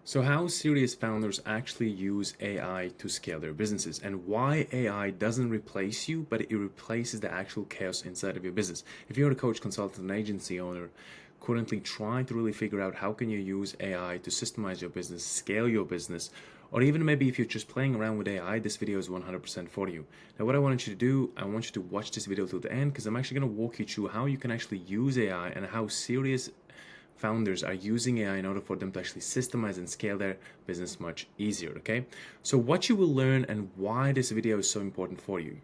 So how serious founders actually use AI to scale their businesses, and why AI doesn't replace you, but it replaces the actual chaos inside of your business. If you're a coach, consultant, and agency owner currently trying to really figure out how can you use AI to systemize your business, scale your business, or even maybe if you're just playing around with AI, this video is 100% for you. Now, what I want you to do, I want you to watch this video till the end because I'm actually going to walk you through how you can actually use AI and how serious founders are using AI in order for them to actually systemize and scale their business much easier. Okay, so what you will learn and why this video is so important for you,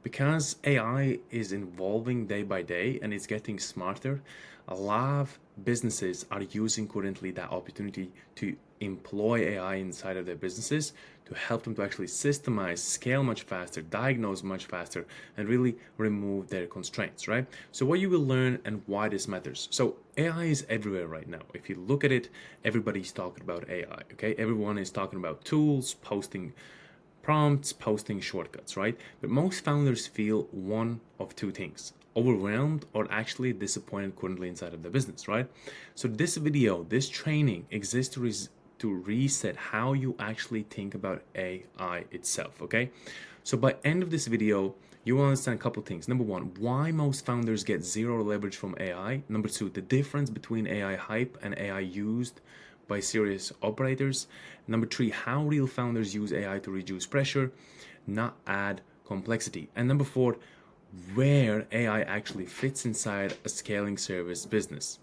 because AI is evolving day by day and it's getting smarter. A lot of businesses are using currently that opportunity to employ AI inside of their businesses to help them to actually systemize, scale much faster, diagnose much faster, and really remove their constraints, right? So what you will learn and why this matters. So AI is everywhere right now. If you look at it, everybody's talking about AI, okay? Everyone is talking about tools, posting prompts, posting shortcuts, right? But most founders feel one of two things: overwhelmed or actually disappointed currently inside of the business, right? So this video, this training exists to reset how you actually think about AI itself, okay? So by end of this video, you will understand a couple things. Number one, why most founders get zero leverage from AI. Number two, the difference between AI hype and AI used by serious operators. Number three, how real founders use AI to reduce pressure, not add complexity. And number four, where AI actually fits inside a scaling service business.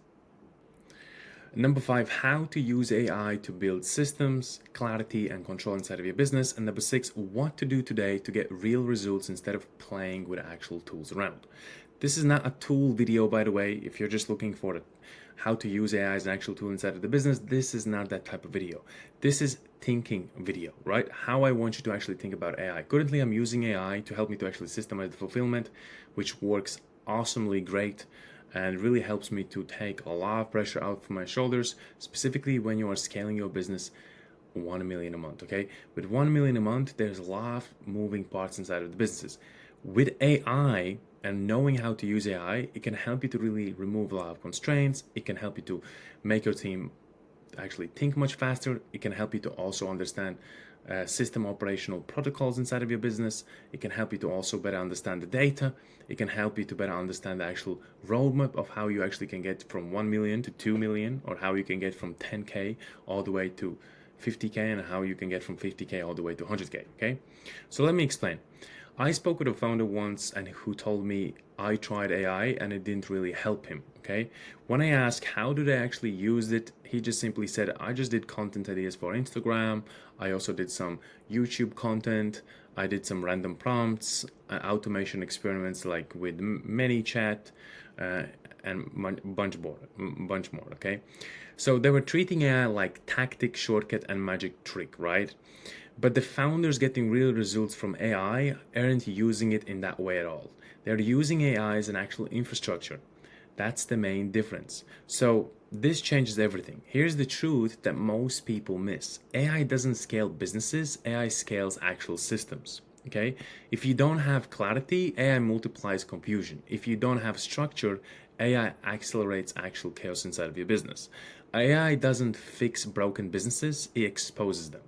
Number five, how to use AI to build systems, clarity, and control inside of your business. And number six, what to do today to get real results instead of playing with actual tools around. This is not a tool video, by the way. If you're just looking for how to use AI as an actual tool inside of the business, this is not that type of video. This is thinking video, right? How I want you to actually think about AI. Currently, I'm using AI to help me to actually systemize the fulfillment, which works awesomely great and really helps me to take a lot of pressure out from my shoulders, specifically when you are scaling your business 1 million a month. Okay, with 1 million a month, there's a lot of moving parts inside of the businesses. With AI and knowing how to use AI, it can help you to really remove a lot of constraints. It can help you to make your team actually think much faster. It can help you to also understand system operational protocols inside of your business. It can help you to also better understand the data. It can help you to better understand the actual roadmap of how you actually can get from 1 million to 2 million, or how you can get from 10K all the way to 50K, and how you can get from 50K all the way to 100K. Okay, so let me explain. I spoke with a founder once and who told me I tried AI and it didn't really help him. Okay, when I asked how do they actually use it, he just simply said, I just did content ideas for Instagram. I also did some YouTube content. I did some random prompts, automation experiments like with ManyChat, and bunch more. Okay, so they were treating AI like tactic, shortcut, and magic trick, right? But the founders getting real results from AI aren't using it in that way at all. They're using AI as an actual infrastructure. That's the main difference. So this changes everything. Here's the truth that most people miss. AI doesn't scale businesses, AI scales actual systems. Okay? If you don't have clarity, AI multiplies confusion. If you don't have structure, AI accelerates actual chaos inside of your business. AI doesn't fix broken businesses, it exposes them.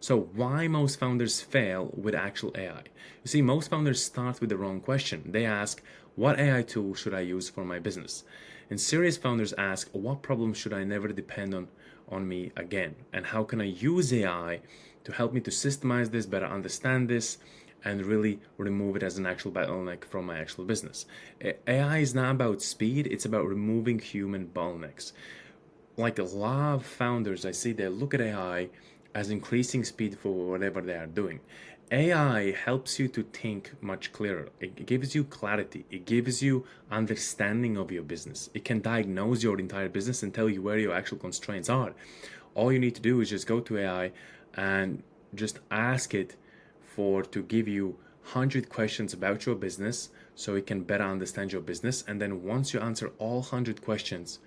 So why most founders fail with actual AI? You see, most founders start with the wrong question. They ask, what AI tool should I use for my business? And serious founders ask, what problem should I never depend on me again? And how can I use AI to help me to systemize this, better understand this, and really remove it as an actual bottleneck from my actual business? AI is not about speed, it's about removing human bottlenecks. Like a lot of founders I see, they look at AI as increasing speed for whatever they are doing. AI helps you to think much clearer. It gives you clarity. It gives you understanding of your business. It can diagnose your entire business and tell you where your actual constraints are. All you need to do is just go to AI and just ask it to give you 100 questions about your business so it can better understand your business. And then once you answer all 100 questions,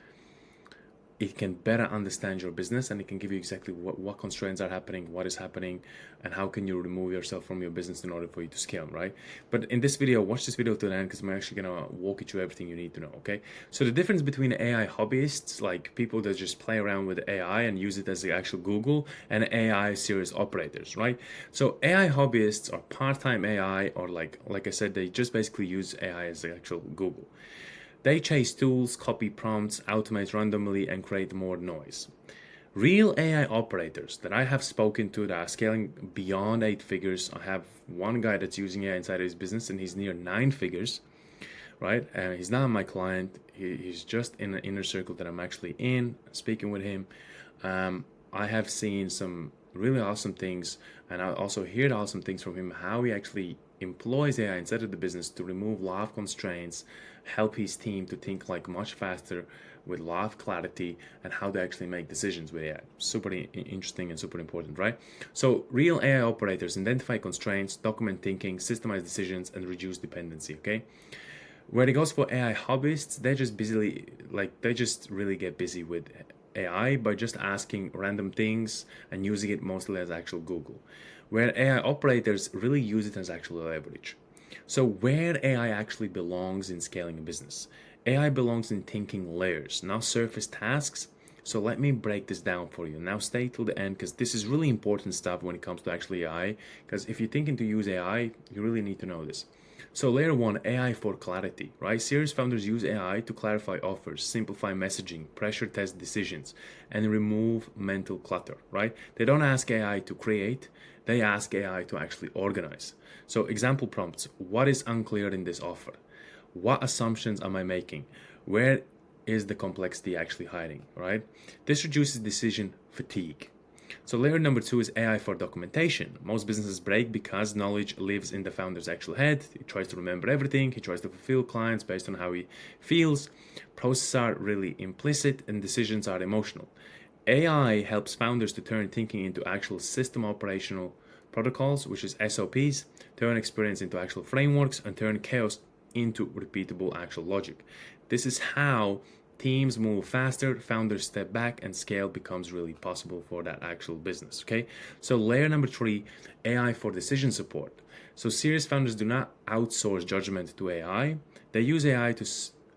it can better understand your business, and it can give you exactly what constraints are happening, what is happening, and how can you remove yourself from your business in order for you to scale, right? But in this video, watch this video to the end, because I'm actually gonna walk you through everything you need to know, okay? So the difference between AI hobbyists, like people that just play around with AI and use it as the actual Google, and AI serious operators, right? So AI hobbyists are part-time AI, or like I said, they just basically use AI as the actual Google. They chase tools, copy prompts, automate randomly, and create more noise. Real AI operators that I have spoken to that are scaling beyond 8 figures. I have one guy that's using AI inside his business, and he's near 9 figures, right? And he's not my client. He's just in the inner circle that I'm actually in, speaking with him. I have seen some really awesome things, and I also heard awesome things from him, how he actually employs AI inside of the business to remove a lot of constraints, help his team to think like much faster with a lot of clarity, and how to actually make decisions with AI. Super interesting and super important, right? So real AI operators identify constraints, document thinking, systemize decisions, and reduce dependency, okay? Where it goes for AI hobbyists, they just really get busy with AI by just asking random things and using it mostly as actual Google. Where AI operators really use it as actual leverage. So where AI actually belongs in scaling a business. AI belongs in thinking layers, not surface tasks. So let me break this down for you. Now stay till the end, because this is really important stuff when it comes to actually AI. Because if you're thinking to use AI, you really need to know this. So layer one, AI for clarity, right? Serious founders use AI to clarify offers, simplify messaging, pressure test decisions, and remove mental clutter, right? They don't ask AI to create, they ask AI to actually organize. So example prompts, what is unclear in this offer? What assumptions am I making? Where is the complexity actually hiding, right? This reduces decision fatigue. So layer number two is AI for documentation. Most businesses break because knowledge lives in the founder's actual head. He tries to remember everything. He tries to fulfill clients based on how he feels. Processes are really implicit and decisions are emotional. AI helps founders to turn thinking into actual system operational protocols, which is SOPs, turn experience into actual frameworks, and turn chaos into repeatable actual logic. This is how teams move faster, founders step back, and scale becomes really possible for that actual business. Okay, so layer number three, AI for decision support. So serious founders do not outsource judgment to AI. They use AI to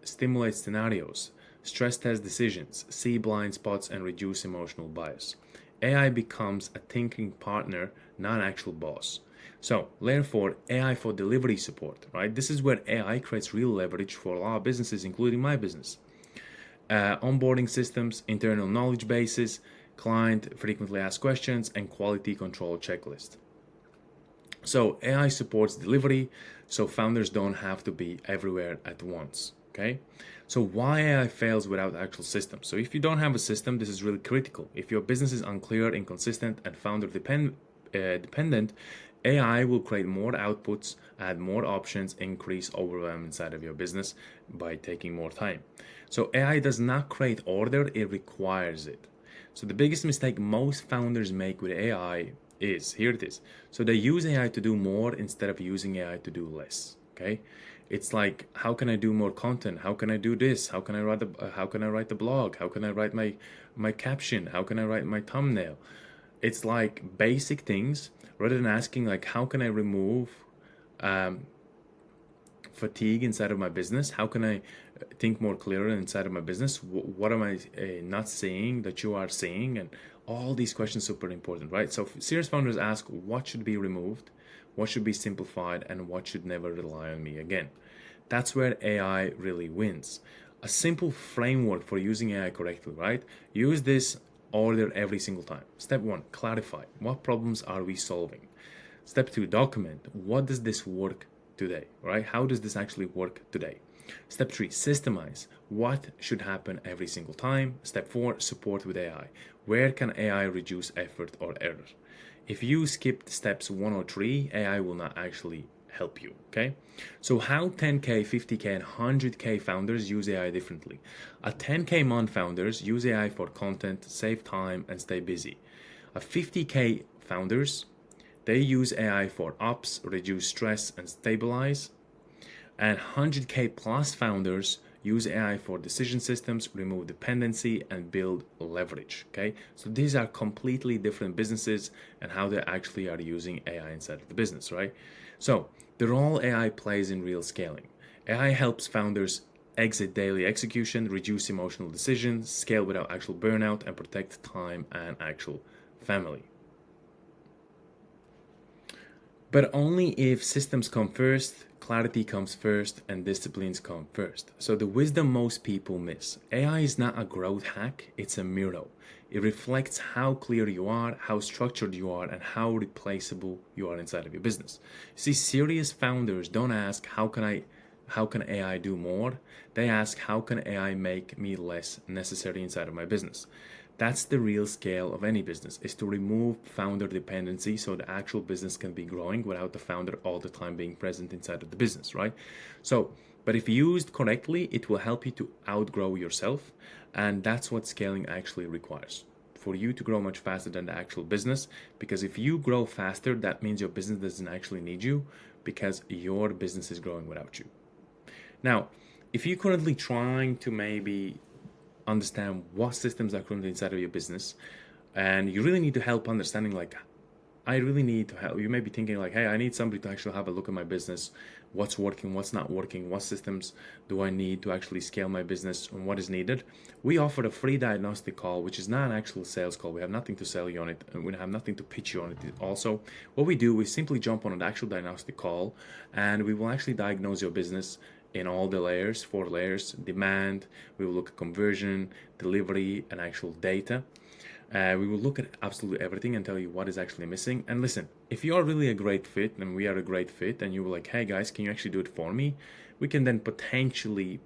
stimulate scenarios, stress test decisions, see blind spots, and reduce emotional bias. AI becomes a thinking partner, not an actual boss. So layer four, AI for delivery support, right? This is where AI creates real leverage for a lot of businesses, including my business. Onboarding systems, internal knowledge bases, client frequently asked questions, and quality control checklist. So AI supports delivery, so founders don't have to be everywhere at once. Okay, so why AI fails without actual system? So if you don't have a system, this is really critical. If your business is unclear, inconsistent, and founder dependent, AI will create more outputs, add more options, increase overwhelm inside of your business by taking more time. So AI does not create order, it requires it. So the biggest mistake most founders make with AI is, here it is. So they use AI to do more instead of using AI to do less. Okay? It's like, how can I do more content? How can I do this? How can I write the blog? How can I write my caption? How can I write my thumbnail? It's like basic things, rather than asking like, how can I remove fatigue inside of my business? How can I think more clearly inside of my business? What am I not seeing that you are seeing? And all these questions are super important, right? So serious founders ask, what should be removed, what should be simplified, and what should never rely on me again? That's where AI really wins. A simple framework for using AI correctly, right? Use this order every single time. Step one, clarify. What problems are we solving? Step two, document. What does this work today, right? How does this actually work today? Step three, systemize. What should happen every single time? Step four, support with AI. Where can AI reduce effort or error? If you skipped steps 1 or 3, AI will not actually help you, okay? So how 10K, 50K, and 100K founders use AI differently? A 10K month founders use AI for content, save time, and stay busy. A 50K founders, they use AI for ops, reduce stress, and stabilize. And 100K plus founders use AI for decision systems, remove dependency, and build leverage. Okay, so these are completely different businesses and how they actually are using AI inside of the business, right? So the role AI plays in real scaling. AI helps founders exit daily execution, reduce emotional decisions, scale without actual burnout, and protect time and actual family. But only if systems come first, clarity comes first, and disciplines come first. So the wisdom most people miss. AI is not a growth hack, it's a mirror. It reflects how clear you are, how structured you are, and how replaceable you are inside of your business. See, serious founders don't ask how can AI do more? They ask how can AI make me less necessary inside of my business? That's the real scale of any business, is to remove founder dependency so the actual business can be growing without the founder all the time being present inside of the business, right? So, but if used correctly, it will help you to outgrow yourself, and that's what scaling actually requires. For you to grow much faster than the actual business, because if you grow faster, that means your business doesn't actually need you because your business is growing without you. Now, if you're currently trying to maybe understand what systems are currently inside of your business, and you really need to help understanding, like, I really need to help. You may be thinking like, hey, I need somebody to actually have a look at my business, what's working, what's not working, what systems do I need to actually scale my business, and what is needed. We offer a free diagnostic call, which is not an actual sales call. We have nothing to sell you on it, and we have nothing to pitch you on it. Also, what we do is simply jump on an actual diagnostic call, and we will actually diagnose your business in all the layers, 4 layers: demand, we will look at conversion, delivery, and actual data. We will look at absolutely everything and tell you what is actually missing. And listen, if you are really a great fit and we are a great fit, and you were like, hey guys, can you actually do it for me? We can then potentially,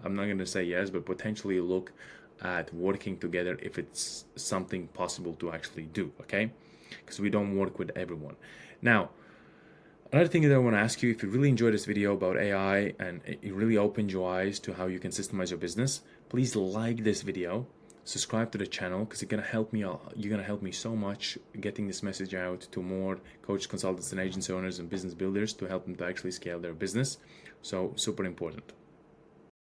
I'm not going to say yes, but potentially look at working together if it's something possible to actually do, okay? Because we don't work with everyone. Now, another thing that I want to ask you, if you really enjoyed this video about AI and it really opened your eyes to how you can systemize your business, please like this video, subscribe to the channel, because it's gonna help me. You're gonna help me so much getting this message out to more coaches, consultants, and agency owners and business builders to help them to actually scale their business. So super important.